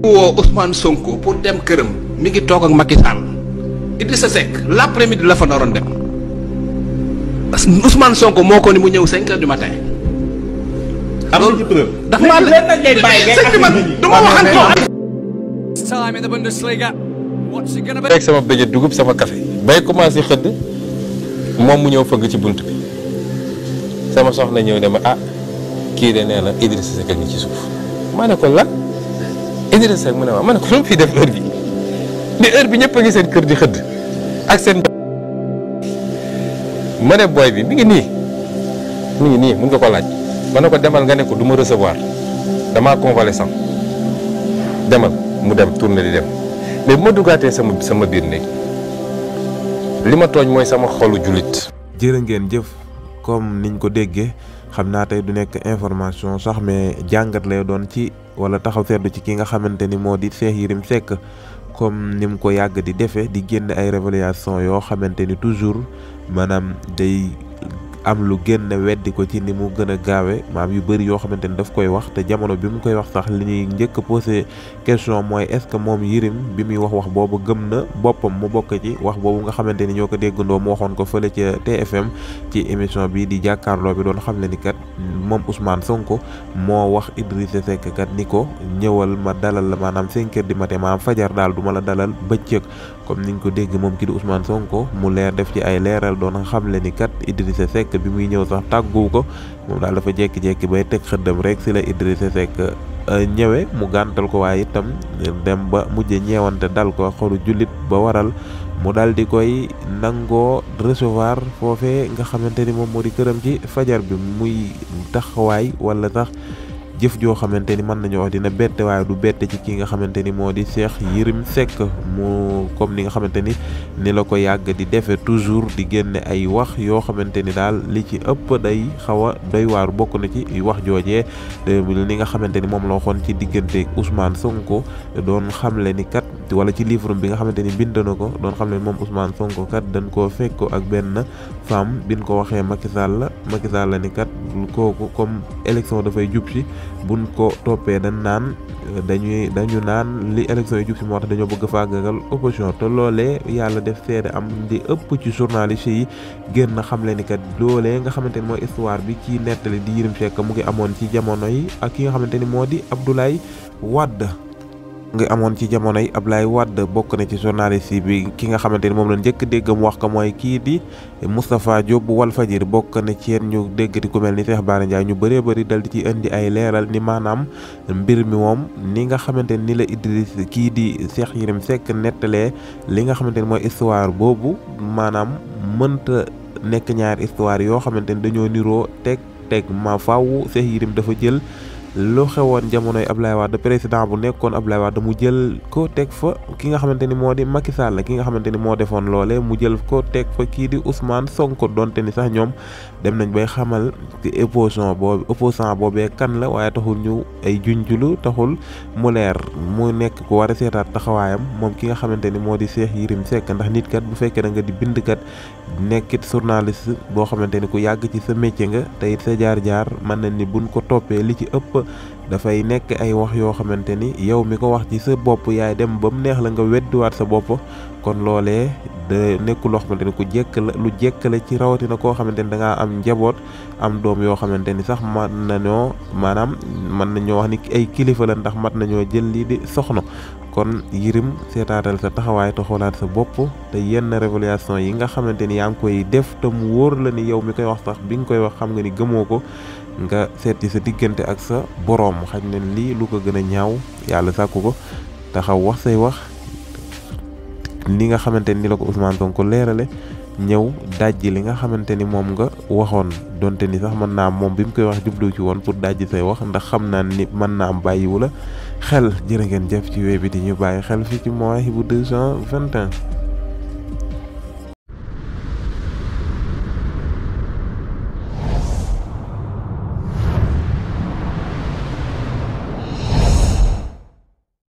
woo Ousmane Sonko pour dem këram mi ngi toog ak Macky Sall Idrissa Seck l'après-midi la fa naroon dem Ousmane Sonko moo ko ni mu ñëw 5 heures du matin. am ci preuve dafa maa sëñ bi man du ma waxantoo. rek sama bëjë dugub sama café bay commencé xëdd moom mu ñëw fëgg ci bunt bi sama soxna ñëw ne ma ah kii de nee na Idrissa Seck ngi ci suuf ma ne ko lan Idrissa Seck mu ne ma ne ko lu mu fi def heure bi ni heure bi ñëpp a ngi seen kër di xëdd ak seen ma ne booy bi mi ngi nii mun nga ko laaj ma ne ko demal nga ne ko du ma recevoir damaa convalescent demal mu dem tourné di dem mais bu ma duggaatee sama biir néeg li ma tooñ mooy sama xolu jullit. jërë ngeen jëf comme niñ ko déggee xam naa tey du nekk information sax mais jàngat lay doon ci wala taxaw seetlu ci ki nga xamante ni moo di Cheikh Yérim Seck comme ni mu ko yàgg di defee di génn ay révélation yoo xamante ni toujours maanaam day am lu génn weddi ko ci ni mu gën a gaawe maam yu bëri yoo xamante ni daf koy wax te jamono bi mu koy wax sax li ñuy njëkk a posé question mooy est-ce que moom Yérim bi muy wax boobu gëm na boppam mu bokk ci wax boobu nga xamante ni ñoo ko déggandoo mu waxoon ko fële ca TFM ci émission bi di jàkkaarloo bi doon xam le ni kat moom Ousmane Sonko moo wax Idrissa Seck kat ni ko ñëwal ma dalal la maanaam 5 heures du matin maanaam fajar daal du ma la dalal bëccëg comme niñ ko dégg moom ki di Ousmane Sonko mu leer def ci ay leeral doon xam le ni kat Idrissa Seck bi muy ñëw sax tàgguwu ko moom daal dafa jékki-jékki bay teg xëddam rek si la Idrissa Seck ñëwee mu gàntal ko waaye itam dem ba mujj ñeewante dal ko xolu jullit ba waral mu daal di koy nangoo recevoir foofee nga xamante ni moom moo di këram ci fajar bi muy taxawaay wala sax jëf joo xamante ni mën nañu wax dina bette waaye du bette ci ki nga xamante ni moo di Cheikh Yérim Seck mu comme ni nga xamante ni la ko yàgg di defee toujours di génne ay wax yoo xamante ni daal li ci ëpp day xaw a doy waar bokk na ci wax joojee li nga xamante ni moom la waxoon ci diggante Ousmane Sonko doon xamle ni kat wala ci livre bi nga xamante ni bind na ko doon xamle ni moom Ousmane Sonko kat dañ koo fekk ak benn femme biñ ko waxee Macky Sall ni kat kooku comme élection dafay jub si buñ ko toppee dañu naan li élection yi jub si moo tax dañoo bëgg faagagal opposition te loolee yàlla def seede am di ëpp ci journaliste yi génn xamle ni kat loolee nga xamante ni mooy histoire bi ci nettali di Yérim Seck mu ngi amoon ci jamono yi ak ki nga xamante ni moo di Abdoulaye Wade nga amoon ci jamonoy Abdoulaye Wade bokk na ci journaliste bi ki nga xamante ni moom la njëkk dégg mu wax ko mooy kii di Moustapha Diop bu Walfadjri bokk na ci yéen ñu déggati ku mel ni Cheikh Bara Ndiaye ñu bëree bëri dal di ci indi ay leeral ni maanaam mbir mi moom ni nga xamante ni la Idriss kii di Cheikh Yérim Seck nettalee li nga xamante ni mooy histoire boobu maanaam mënta nekk ñaari histoire yoo xamante ni dañoo niroo teg ma faaw Cheikh Yérim dafa jël lu xewoon jamonoy Abdoulaye Wade président bu nekkoon Abdoulaye Wade mu jël ko teg fa ki nga xamante ni moo di Macky Sall ki nga xamante ni moo defoon loole mu jël ko teg fa kii di Ousmane Sonko donte ni sax ñoom dem nañ bay xamal ci opposant boobee kan la waaye taxul ñu ay junjulu taxul mu leer mu nekk ku war a seetaat taxawaayam moom ki nga xamante ni moo di Cheikh Yérim Seck ndax nit kat bu fekkee da nga di bindkat nekkit journaliste boo xamante ni ku yàgg ci sa métier nga te it sa jaar-jaar mën nañ ni buñ ko toppee li ci ëpp dafay nekk ay wax yoo xamante ni yow mi ko wax ci sa bopp yaay dem ba mu neex la nga weddiwaat sa bopp kon loolee de nekkul loo xamante ni lu jekk la ci rawatina koo xamante ni da ngaa am njaboot am doom yoo xamante ni sax mën nañoo wax ni ay kilifa la ndax mat nañoo jël lii di soxna kon Yérim seetaatal sa taxawaay te xoolaat sa bopp te yenn révélation yi nga xamante ni yaa ngi koy def te mu wóor la ni yow mi koy wax sax bi nga koy wax xam nga ni gëmoo ko nga seeti sa diggante ak sa boroom xaj na lii lu ko gën a ñaaw yàlla sàkku ko taxaw wax say wax li nga xamante ni la ko Ousmane Sonko leerale ñëw dajji li nga xamante ni moom nga waxoon donte ni sax mën naa moom bi mu koy wax jublu ci woon pour dajji say wax ndax xam naa ni mën naa am bàyyiwu la xel jërë ngeen jëf ci web bi di ñu bàyyi xel fii ci Mawahibou 221